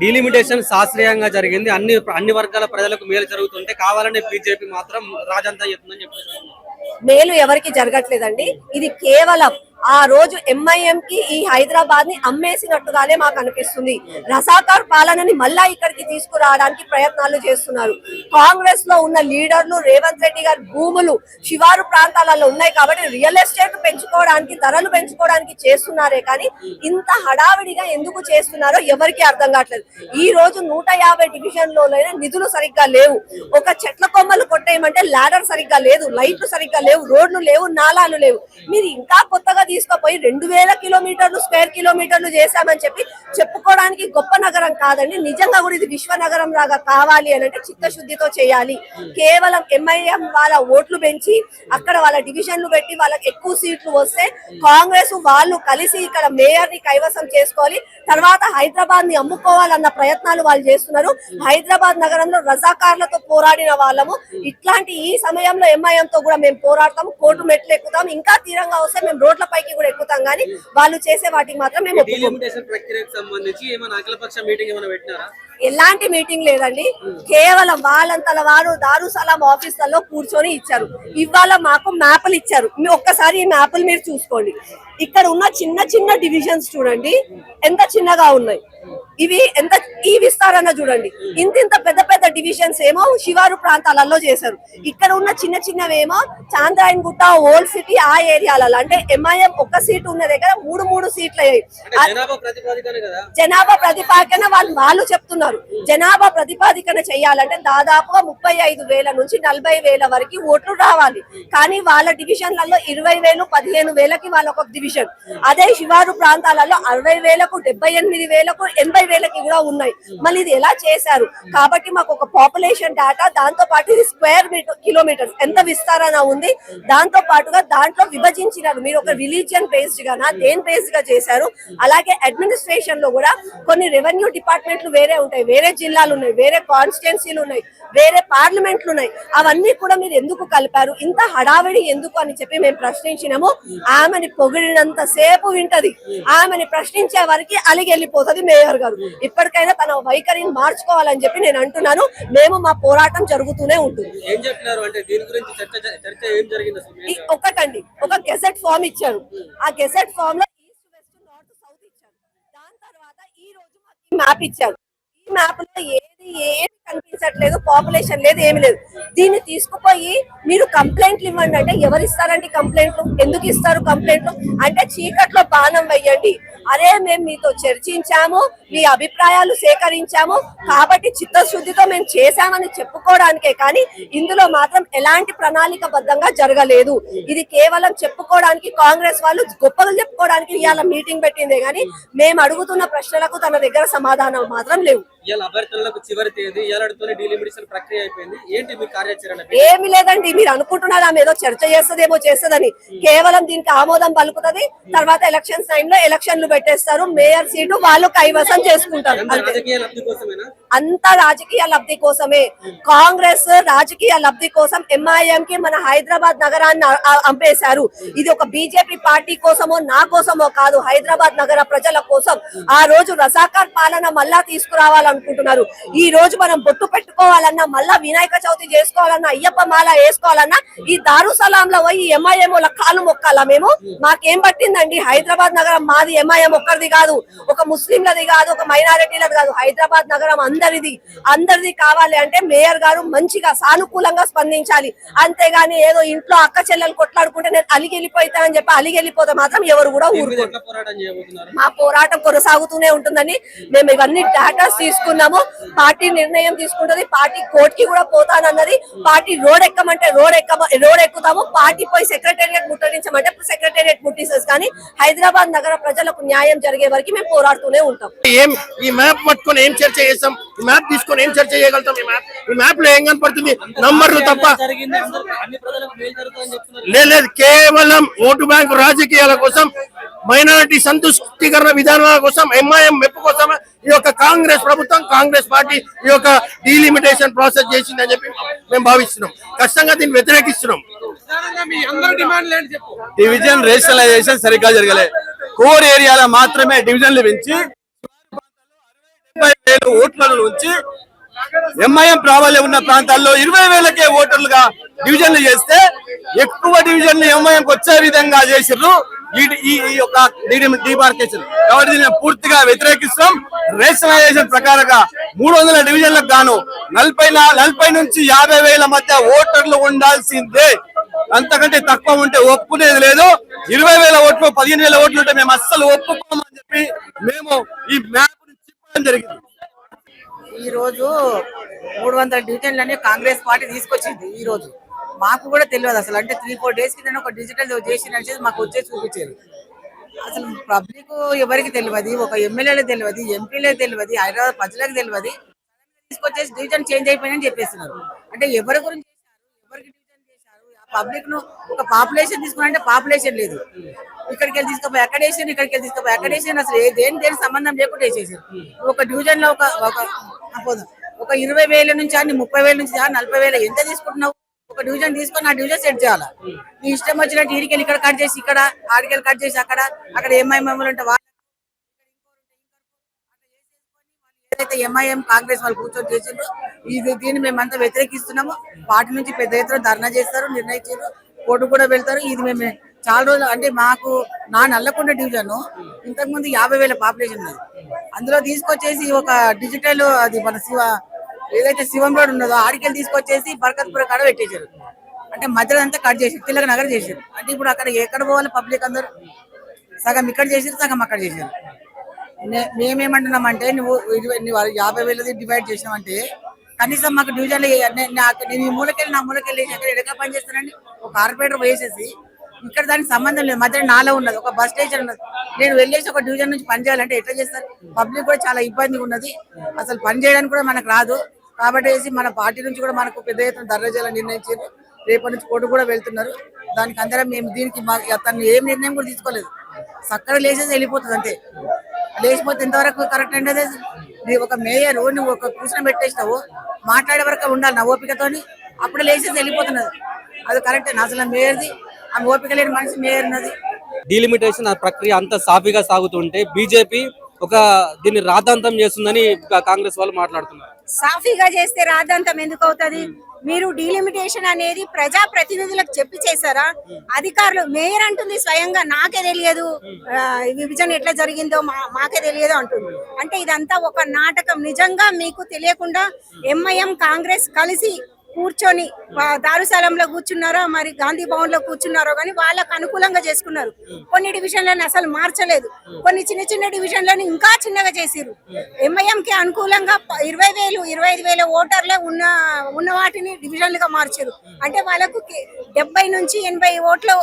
Delimitation శాస్త్రీయంగా జరిగింది. అన్ని వర్గాల ప్రజలకు మేలు జరుగుతుంటే కావాలనే బీజేపీ మాత్రం రాజంతా చెప్తుందని చెప్పేసి. మేలు ఎవరికి జరగట్లేదండి. ఇది కేవలం ఆ రోజు ఎంఐఎం కి ఈ హైదరాబాద్ ని అమ్మేసినట్టుగానే మాకు అనిపిస్తుంది. రజాకార్ పాలనని మళ్ళా ఇక్కడికి తీసుకురావడానికి ప్రయత్నాలు చేస్తున్నారు. కాంగ్రెస్ లో ఉన్న లీడర్లు రేవంత్ రెడ్డి గారి భూములు శివారు ప్రాంతాలలో ఉన్నాయి కాబట్టి రియల్ ఎస్టేట్ పెంచుకోవడానికి, ధరలు పెంచుకోవడానికి చేస్తున్నారే కానీ ఇంత హడావిడిగా ఎందుకు చేస్తున్నారో ఎవరికి అర్థం కావట్లేదు. ఈ రోజు 150 డివిజన్ లో నిధులు సరిగ్గా లేవు. ఒక చెట్ల కొమ్మలు కొట్టేయమంటే లాడర్ సరిగ్గా లేదు, లైట్లు సరిగ్గా లేవు, రోడ్లు లేవు, నాలాలు లేవు. మీరు ఇంకా కొత్తగా తీసుకుపోయి 2000 కిలోమీటర్లు స్క్వేర్ కిలోమీటర్లు చేశామని చెప్పి చెప్పుకోవడానికి గొప్ప నగరం కాదండి. నిజంగా కూడా ఇది విశ్వనగరం లాగా కావాలి అని అంటే చిత్తశుద్ధితో చేయాలి. కేవలం ఎంఐఎం వాళ్ళ ఓట్లు పెంచి అక్కడ వాళ్ళ డివిజన్లు పెట్టి వాళ్ళకి ఎక్కువ సీట్లు వస్తే కాంగ్రెస్ వాళ్ళు కలిసి ఇక్కడ మేయర్ ని కైవసం చేసుకోవాలి, తర్వాత హైదరాబాద్ ని అమ్ముకోవాలన్న ప్రయత్నాలు వాళ్ళు చేస్తున్నారు. హైదరాబాద్ నగరంలో రజాకార్లతో పోరాడిన వాళ్ళము. ఇట్లాంటి ఈ సమయంలో ఎంఐఎం తో కూడా మేము పోరాడతాము, కోర్టు మెట్లు ఎక్కుతాం, ఇంకా తీరంగా వస్తే మేము రోడ్ల పైకి కూడా ఎక్కుతాం. కానీ వాళ్ళు చేసే వాటికి మాత్రం మేము ఎలాంటి మీటింగ్ లేదండి. కేవలం వాళ్ళంతల వారు దారుసలాం ఆఫీసులలో కూర్చొని ఇచ్చారు. ఇవాళ మాకు మ్యాప్లు ఇచ్చారు. ఒక్కసారి ఈ మ్యాప్లు మీరు చూసుకోండి. ఇక్కడ ఉన్న చిన్న చిన్న డివిజన్స్ చూడండి ఎంత చిన్నగా ఉన్నాయి. ఇవి ఎంత ఈ విస్తారణ చూడండి. ఇంత పెద్ద పెద్ద డివిజన్స్ ఏమో శివారు ప్రాంతాలలో చేశారు. ఇక్కడ ఉన్న చిన్న చిన్నవేమో చాంద్రాయణగుట్ట, ఓల్డ్ సిటీ ఆ ఏరియాలలో. అంటే ఎంఐఎం ఒక్క సీటు ఉన్న దగ్గర మూడు సీట్లు అయ్యాయి. జనాభా ప్రతిపాదన వాళ్ళు చెప్తున్నారు. జనాభా ప్రతిపాదికన చేయాలంటే దాదాపుగా 35,000 నుంచి 40,000 వరకు ఓట్లు రావాలి. కానీ వాళ్ళ డివిజన్లలో 20,000, 15,000కి వాళ్ళ ఒక డివిజన్. అదే శివారు ప్రాంతాలలో 60,000కు, 78,000కు, 80,000కి కూడా ఉన్నాయి. మళ్ళీ ఇది ఎలా చేశారు కాబట్టి మాకు ఒక పాపులేషన్ డేటా, దాంతో పాటు ఇది స్క్వేర్ కిలోమీటర్స్ ఎంత విస్తారణ ఉంది, దాంతో పాటుగా దాంట్లో విభజించినారు. మీరు ఒక రిలీజియన్ బేస్డ్ గానా దేని బేస్డ్ గా చేశారు. అలాగే అడ్మినిస్ట్రేషన్ లో కూడా కొన్ని రెవెన్యూ డిపార్ట్మెంట్లు వేరే ఉంటాయి, వేరే జిల్లాలు ఉన్నాయి, వేరే కాన్స్టిట్యున్సీలు ఉన్నాయి, వేరే పార్లమెంట్లు ఉన్నాయి. అవన్నీ కూడా మీరు ఎందుకు కలిపారు, ఇంత హడావిడి ఎందుకు అని చెప్పి మేము ప్రశ్నించినాము. ఆమెని పొగిడినంత సేపు వింటది, ఆమెని ప్రశ్నించే వరకు అలిగి వెళ్ళిపోతుంది మేయర్ గారు. ఇప్పటికైనా తన వైఖరిని మార్చుకోవాలని చెప్పి నేను అంటున్నాను. మేము మా పోరాటం జరుగుతూనే ఉంటుంది. ఒకటండి, ఒక గెజెట్ ఫామ్ ఇచ్చారు. ఆ గెజెట్ ఫామ్ లో ఈస్ట్, వెస్ట్, నార్త్, సౌత్ ఇచ్చారు. దాని తర్వాత ఈ రోజు మాకు మ్యాప్ ఇచ్చారు. ఈ మ్యాప్ లో ఏది కనిపించట్లేదు, పాపులేషన్ లేదు, ఏమి లేదు. దీన్ని తీసుకుపోయి మీరు కంప్లైంట్లు ఇవ్వండి అంటే ఎవరు ఇస్తారండి కంప్లైంట్లు? ఎందుకు ఇస్తారు కంప్లైంట్లు? అంటే చీకట్లో బాణం వేయండి. అరే మేము మీతో చర్చించాము, మీ అభిప్రాయాలు సేకరించాము కాబట్టి చిత్తశుద్ధితో మేము చేశామని చెప్పుకోవడానికే కానీ ఇందులో మాత్రం ఎలాంటి ప్రణాళికబద్ధంగా జరగలేదు. ఇది కేవలం చెప్పుకోవడానికి, కాంగ్రెస్ వాళ్ళు గొప్పలు చెప్పుకోవడానికి ఇవాళ మీటింగ్ పెట్టిందే కానీ మేము అడుగుతున్న ప్రశ్నలకు తన దగ్గర సమాధానం మాత్రం లేవు. ఏమి లేదండి, మీరు అనుకుంటున్నారు ఆమె ఏదో చర్చ చేస్తుందని. కేవలం దీనికి ఆమోదం పలుకుతుంది, తర్వాత ఎలక్షన్స్ టైంలో ఎలక్షన్లు పెట్టేస్తారు, మేయర్ సీటు వాళ్ళు కైవసం చేసుకుంటారు. అంత రాజకీయ లబ్ధి కోసమే. కాంగ్రెస్ రాజకీయ లబ్ధి కోసం ఎంఐఎం కి మన హైదరాబాద్ నగరాన్ని అంపేశారు. ఇది ఒక బీజేపీ పార్టీ కోసమో నా కోసమో కాదు, హైదరాబాద్ నగర ప్రజల కోసం. ఆ రోజు రజాకార్ పాలన మళ్ళా తీసుకురావాలనుకుంటున్నారు. ఈ రోజు మనం బొట్టు పెట్టుకోవాలన్నా, మళ్ళా వినాయక చవితి చేసుకోవాలన్నా, అయ్యప్ప మాల వేసుకోవాలన్నా ఈ దారుసలాంలో పోయి ఎంఐఎం వాళ్ళ కాలు మొక్కాలా మేము? మాకేం పట్టిందండి? హైదరాబాద్ నగరం మాది, ఎంఐఎం ఒక్కరిది కాదు, ఒక ముస్లింలది కాదు, ఒక మైనారిటీలది కాదు. హైదరాబాద్ నగరం అందరిది కావాలి అంటే మేయర్ గారు మంచిగా సానుకూలంగా స్పందించాలి. అంతేగాని ఏదో ఇంట్లో అక్క చెల్లెలు కొట్లాడుకుంటే నేను అలిగి వెళ్ళిపోతానని చెప్పి అలిగి వెళ్ళిపోతే మాత్రం ఎవరు కూడా ఊరుకోరు. మా పోరాటం కొనసాగుతూనే ఉంటుందని మేము ఇవన్నీ డాటాస్ తీసుకున్నాము. పార్టీ నిర్ణయం తీసుకుంటది, పార్టీ కోర్టుకి కూడా పోతానన్నది. పార్టీ రోడ్ ఎక్కమంటే రోడ్ ఎక్కుతాము, పార్టీ పోయి సెక్రటేరియట్ ముట్టడించమంటే సెక్రటేరియట్ ముట్టిసేసి, కానీ హైదరాబాద్ నగర ప్రజలకు న్యాయం జరిగే వరకు మేము పోరాడుతూనే ఉంటాం. ఈ మ్యాప్ పట్టుకొని ఏం చర్చ చేస్తాం? ఈ మ్యాప్ తీసుకొని ఏం చర్చ చేయగలుగుతాం? ఈ మ్యాప్ లో ఏం కనపడుతుంది? నంబర్లు తప్ప లేదు. కేవలం ఓటు బ్యాంకు రాజకీయాల కోసం, మైనారిటీ సంతుష్టికరణ విధానాల కోసం, ఎంఐఎం మెప్పు కోసం ఈ యొక్క కాంగ్రెస్ ప్రభుత్వం, కాంగ్రెస్ పార్టీ ఈ యొక్క డీలిమిటేషన్ ప్రాసెస్ చేసిందని చెప్పి మేము భావిస్తున్నాం. ఖచ్చితంగా దీన్ని వ్యతిరేకిస్తున్నాం. డివిజన్ రేషనలైజేషన్ సరిగ్గా జరగలే. కోర్ ఏరియాలో మాత్రమే డివిజన్లు పెంచి 30,000 ఓట్ల నుంచి ఎంఐఎం ప్రాబల్యం ఉన్న ప్రాంతాల్లో 20,000కే ఓటర్లుగా డివిజన్లు చేస్తే ఎక్కువ డివిజన్లు ఎంఐఎంకి వచ్చే విధంగా చేసిర్రు ఈ యొక్క డిమార్కేషన్. కాబట్టి దీన్ని పూర్తిగా వ్యతిరేకిస్తాం. రేషనలైజేషన్ ప్రకారంగా 300 డివిజన్లకు గాను 40 నుంచి 50,000 మధ్య ఓటర్లు ఉండాల్సిందే. అంతకంటే తక్కువ ఉంటే ఒప్పుకునేది లేదు. 20,000 ఓట్లు 15,000 ఓట్లు ఉంటే మేము అస్సలు ఒప్పుకోమని చెప్పి మేము ఈ మ్యాప్ చెప్పడం జరిగింది. ఈ రోజు 300 డివిజన్లని కాంగ్రెస్ పార్టీ తీసుకొచ్చింది. ఈ రోజు మాకు కూడా తెలియదు అసలు. అంటే 3-4 డేస్ కింద ఒక డిజిటల్ చేసి నడిచేది మాకు వచ్చేసి చూపించారు. అసలు పబ్లిక్ ఎవరికి తెలియదు, ఒక ఎమ్మెల్యేలకు తెలియదు, ఎంపీలకు తెలియదు, హైదరాబాద్ ప్రజలకు తెలియదు. తీసుకొచ్చేసి డివిజన్ చేంజ్ అయిపోయిందని చెప్పేస్తున్నారు. అంటే ఎవరి గురించి చేశారు, ఎవరికి డివిజన్ చేశారు? పబ్లిక్ ను ఒక పాపులేషన్ తీసుకున్నారంటే పాపులేషన్ లేదు. ఇక్కడికి వెళ్ళి తీసుకుపోయి అకాడేషన్, ఇక్కడికి వెళ్ళి తీసుకుపోయి అకాడేషన్, అసలు దేని సంబంధం లేకుండా వేసేసారు. ఒక డివిజన్ లో ఒక 20,000 నుంచి 30,000 నుంచి 40,000 ఎంత తీసుకుంటున్నావు? ఒక డివిజన్ తీసుకొని ఆ డివిజన్ సెట్ చేయాలా? నీ ఇష్టం వచ్చినట్టు ఈడికెళ్ళి ఇక్కడ కట్ చేసి ఇక్కడ, ఆడికెళ్ళి కట్ చేసి అక్కడ ఎంఐఎంలు ఉంటే ఏదైతే ఎంఐఎం కాంగ్రెస్ వాళ్ళు కూర్చొని చేసిండ్రో దీన్ని మేమంతా వ్యతిరేకిస్తున్నాము. పార్టీ నుంచి పెద్ద ఎత్తున ధర్నా చేస్తారు, నిర్ణయించారు, కోర్టు కూడా వెళ్తారు. ఇది మేము చాలా రోజులు అంటే మాకు నల్లకొండ డివిజన్ ఇంతకుముందు 50,000 పాపులేషన్ ఉన్నది. అందులో తీసుకొచ్చేసి ఒక డిజిటల్ అది మన ఏదైతే శివం రోడ్ ఉన్నదో ఆడికెళ్ళి తీసుకొచ్చేసి బర్కత్పుర కాడ పెట్టేశారు. అంటే మధ్యలో అంతా కట్ చేసి తిలక నగర్ చేశారు. అంటే ఇప్పుడు అక్కడ ఎక్కడ పోవాలి పబ్లిక్ అందరూ? సగం ఇక్కడ చేసారు, సగం అక్కడ చేశారు. మేమేమంటున్నామంటే నువ్వు 50,000 డివైడ్ చేసినామంటే కనీసం మాకు డివిజన్లు నేను ఈ మూలకెళ్ళి నా మూలకెళ్ళి ఎక్కడ ఎడగా పని చేస్తానండి. ఒక కార్పొరేటర్ వేసేసి ఇక్కడ దానికి సంబంధం లేదు. మధ్యలో నాలో ఉన్నది, ఒక బస్ స్టేషన్ ఉన్నది. నేను వెళ్ళేసి ఒక డివిజన్ నుంచి పని చేయాలంటే ఎట్లా చేస్తారు? పబ్లిక్ కూడా చాలా ఇబ్బందిగా ఉన్నది. అసలు పని చేయడానికి కూడా మనకు రాదు. కాబట్టి మన పార్టీ నుంచి కూడా మనకు పెద్ద ఎత్తున ధర్నా చేయాలని నిర్ణయించారు. రేపటి నుంచి కోర్టు కూడా వెళ్తున్నారు. దానికి అందరం మేము దీనికి తను ఏం నిర్ణయం కూడా తీసుకోలేదు. చక్కగా లేచేసి వెళ్ళిపోతుంది అంతే. లేచిపోతే ఇంతవరకు కరెక్ట్ అంటే ఒక మేయర్ నువ్వు ఒక కూర్చొని పెట్టేసినావు, మాట్లాడే వరకు ఉండాలి నా ఓపికతోని. అప్పుడే లేచేసి వెళ్ళిపోతున్నది. అది కరెక్టే. అసలు మేయర్ది ఆ ఓపిక లేని మనిషి మేయర్ ఉన్నది. డీలిమిటేషన్ ప్రక్రియ అంత సాఫీగా సాగుతుంటే బీజేపీ దీన్ని రాద్ధాంతం చేస్తుందని కాంగ్రెస్ వాళ్ళు మాట్లాడుతున్నారు. సాఫీగా చేస్తే రాద్ధాంతం ఎందుకు అవుతుంది? మీరు డీలిమిటేషన్ అనేది ప్రజా ప్రతినిధులకు చెప్పి చేశారా? అధికారులు మేయర్ అంటుంది స్వయంగా నాకే తెలియదు విభజన ఎట్లా జరిగిందో మాకే తెలియదు అంటుంది. అంటే ఇదంతా ఒక నాటకం. నిజంగా మీకు తెలియకుండా ఎంఐఎం కాంగ్రెస్ కలిసి కూర్చొని దారుశాలంలో కూర్చున్నారో మరి గాంధీ భవన్ లో కూర్చున్నారో కానీ వాళ్ళకు అనుకూలంగా చేసుకున్నారు. కొన్ని డివిజన్లను అసలు మార్చలేదు. కొన్ని చిన్న చిన్న డివిజన్లను ఇంకా చిన్నగా చేసిరు. ఎంఐఎం కి అనుకూలంగా 20,000 25,000 ఓటర్లే ఉన్న వాటిని డివిజన్లుగా మార్చారు. అంటే వాళ్ళకు 70 నుంచి 80 ఓట్లు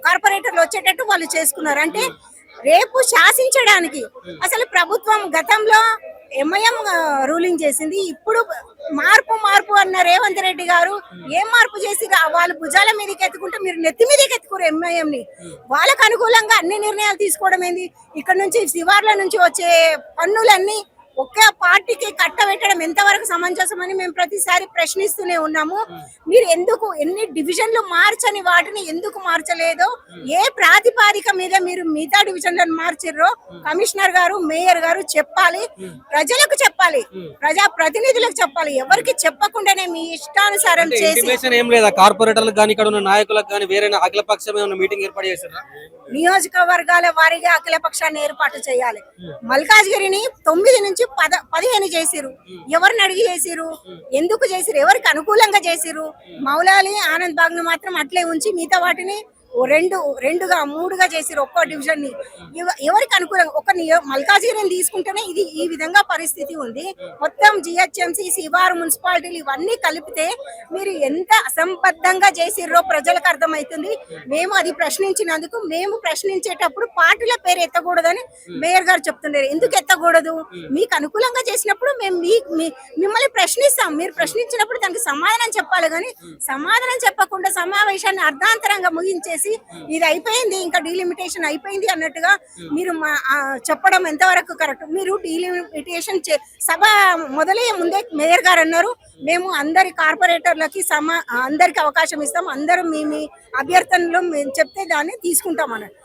కార్పొరేటర్లు వచ్చేటట్టు వాళ్ళు చేసుకున్నారు. అంటే రేపు శాసించడానికి అసలు ప్రభుత్వం గతంలో ఎంఐఎం రూలింగ్ చేసింది. ఇప్పుడు మార్పు అన్న రేవంత్ రెడ్డి గారు ఏం మార్పు చేసి వాళ్ళు భుజాల మీదకి ఎత్తుకుంటే మీరు నెత్తి మీదకి ఎత్తుకోరు ఎంఐఎం ని. వాళ్ళకు అనుకూలంగా అన్ని నిర్ణయాలు తీసుకోవడం ఏంది? ఇక్కడ నుంచి శివార్ల నుంచి వచ్చే పన్నులన్నీ ఒకే పార్టీకి కట్టబెట్టడం ఎంతవరకు సమంజసమని మేము ప్రతిసారి ప్రశ్నిస్తూనే ఉన్నాము. మీరు ఎందుకు ఎన్ని డివిజన్లు మార్చని వాటిని ఎందుకు మార్చలేదో, ఏ ప్రాతిపాదిక మీద మీరు మిగతా డివిజన్లను మార్చిర్రో కమిషనర్ గారు మేయర్ గారు చెప్పాలి, ప్రజలకు చెప్పాలి, ప్రజా ప్రతినిధులకు చెప్పాలి. ఎవరికి చెప్పకుండానే మీ ఇష్టానుసారం చేసి ఏం లేదా కార్పొరేటర్లకు కానీ ఇక్కడ ఉన్న నాయకులకు కానీ వేరే అఖిలపక్షం ఏమైనా మీటింగ్ ఏర్పాటు చేశారా? నియోజకవర్గాల వారీగా అఖిల పక్షాన్ని ఏర్పాటు చేయాలి. మల్కాజ్గిరిని 9 నుంచి 15 చేసిరు. ఎవరిని అడిగి చేసిరు? ఎందుకు చేసిరు? ఎవరికి అనుకూలంగా చేసిరు? మౌలాలి ఆనంద్ బాగ్ ను మాత్రం అట్లే ఉంచి మిగతా వాటిని రెండుగా 3గా చేసిరు ఒక్కో డివిజన్ ని. ఎవరికి అనుకూలంగా ఒక మల్కాజ్గిరిని తీసుకుంటేనే ఇది ఈ విధంగా పరిస్థితి ఉంది. మొత్తం జిహెచ్ఎంసీ శివారు మున్సిపాలిటీలు ఇవన్నీ కలిపితే మీరు ఎంత అసంబద్ధంగా చేసిర్రో ప్రజలకు అర్థమవుతుంది. మేము అది ప్రశ్నించినందుకు మేము ప్రశ్నించేటప్పుడు పార్టీల పేరు ఎత్తకూడదని మేయర్ గారు చెప్తున్నారు. ఎందుకు ఎత్తకూడదు? మీకు అనుకూలంగా చేసినప్పుడు మేము మిమ్మల్ని ప్రశ్నిస్తాం. మీరు ప్రశ్నించినప్పుడు దానికి సమాధానం చెప్పాలి. కానీ సమాధానం చెప్పకుండా సమావేశాన్ని అర్ధాంతరంగా ముగించేసి ఇది అయిపోయింది, ఇంకా డీలిమిటేషన్ అయిపోయింది అన్నట్టుగా మీరు చెప్పడం ఎంతవరకు కరెక్ట్? మీరు డీలిమిటేషన్ సభ మొదలయ్యే ముందే మేయర్ గారు అన్నారు మేము అందరి కార్పొరేటర్లకి అందరికి అవకాశం ఇస్తాం. అందరూ మీ అభ్యర్థనలో మేము చెప్తే దాన్ని తీసుకుంటాం అన్నట్టు.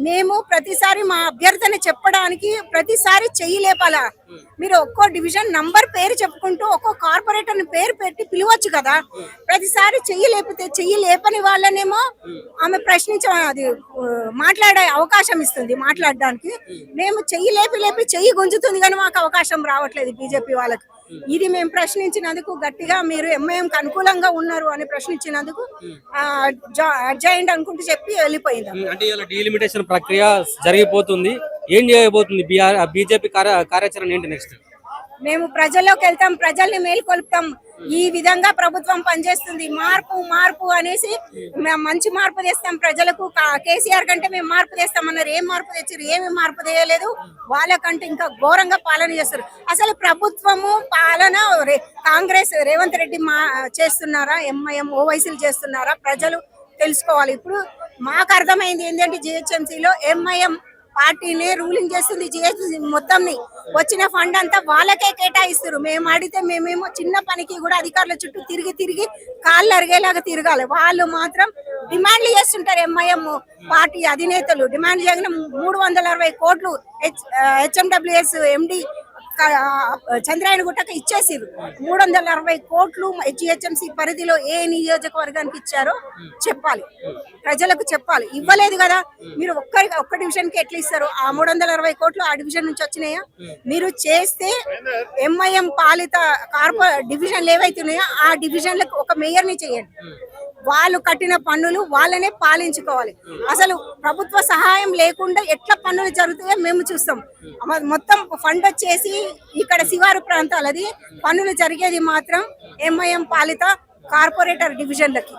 మేము ప్రతిసారి మా అభ్యర్థన చెప్పడానికి ప్రతిసారి చెయ్యి లేపాలా? మీరు ఒక్కో డివిజన్ నంబర్ పేరు చెప్పుకుంటూ ఒక్కో కార్పొరేటర్ పేరు పెట్టి పిలవచ్చు కదా. ప్రతిసారి చెయ్యి లేపితే చెయ్యి లేపని వాళ్ళనేమో ఆమె అది మాట్లాడే అవకాశం ఇస్తుంది మాట్లాడడానికి. మేము చెయ్యి లేపి చెయ్యి గుంజుతుంది కానీ మాకు అవకాశం రావట్లేదు బీజేపీ వాళ్ళకి. ఇది మేము ప్రశ్నించినందుకు గట్టిగా మీరు ఎంఐఎంకి అనుకూలంగా ఉన్నారు అని ప్రశ్నించినందుకు అడ్జైండ్ అనుకుంటూ చెప్పి వెళ్ళిపోయింది. అంటే ఇలా డీలిమిటేషన్ ప్రక్రియ జరిగిపోతుంది, ఏం చేయబోతుంది బీజేపీ కార్యాచరణ ఏంటి నెక్స్ట్? మేము ప్రజల్లోకి వెళ్తాం, ప్రజల్ని మేల్కొల్పుతాం. ఈ విధంగా ప్రభుత్వం పనిచేస్తుంది, మార్పు అనేసి మేము మంచి మార్పు తెస్తాం ప్రజలకు. కేసీఆర్ కంటే మేము మార్పు తెస్తామన్నారు. ఏం మార్పు తెచ్చారు? ఏమి మార్పు చేయలేదు. వాళ్ళకంటే ఇంకా ఘోరంగా పాలన చేస్తారు. అసలు ప్రభుత్వము పాలన కాంగ్రెస్ రేవంత్ రెడ్డి చేస్తున్నారా, ఎంఐఎం ఓవైసీలు చేస్తున్నారా? ప్రజలు తెలుసుకోవాలి. ఇప్పుడు మాకు అర్థమైంది ఏంటంటే జిహెచ్ఎంసీలో ఎంఐఎం పార్టీనే రూలింగ్ చేస్తుంది. జిహెచ్ఎంసీ మొత్తంని వచ్చిన ఫండ్ అంతా వాళ్ళకే కేటాయిస్తారు. మేము అడిగితే మేమేమో చిన్న పనికి కూడా అధికారుల చుట్టూ తిరిగి కాళ్ళు అరిగేలాగా తిరగాలి. వాళ్ళు మాత్రం డిమాండ్లు చేస్తుంటారు. ఎంఐఎం పార్టీ అధినేతలు డిమాండ్ చేయగానే 360 కోట్లు హెచ్ఎండబ్ల్యూఎస్ ఎండి చంద్రాయణ గుట్టకు ఇచ్చేసారు. 360 కోట్లు జిహెచ్ఎంసీ పరిధిలో ఏ నియోజకవర్గానికి ఇచ్చారో చెప్పాలి, ప్రజలకు చెప్పాలి. ఇవ్వలేదు కదా. మీరు ఒక్క డివిజన్ కి ఎట్లా ఇస్తారు? ఆ 360 కోట్లు ఆ డివిజన్ నుంచి వచ్చినాయా? మీరు చేస్తే ఎంఐఎం పాలిత డివిజన్లు ఏవైతే ఉన్నాయో ఆ డివిజన్లకు ఒక మేయర్ని చేయండి. వాళ్ళు కట్టిన పన్నులు వాళ్ళనే పాలించుకోవాలి. అసలు ప్రభుత్వ సహాయం లేకుండా ఎట్లా పన్నులు జరుగుతాయో మేము చూస్తాం. మొత్తం ఫండ్ వచ్చేసి ఇక్కడ శివారు ప్రాంతాలది పన్నులు జరిగేది మాత్రం ఎంఐఎం పాలిత కార్పొరేటర్ డివిజన్లకి.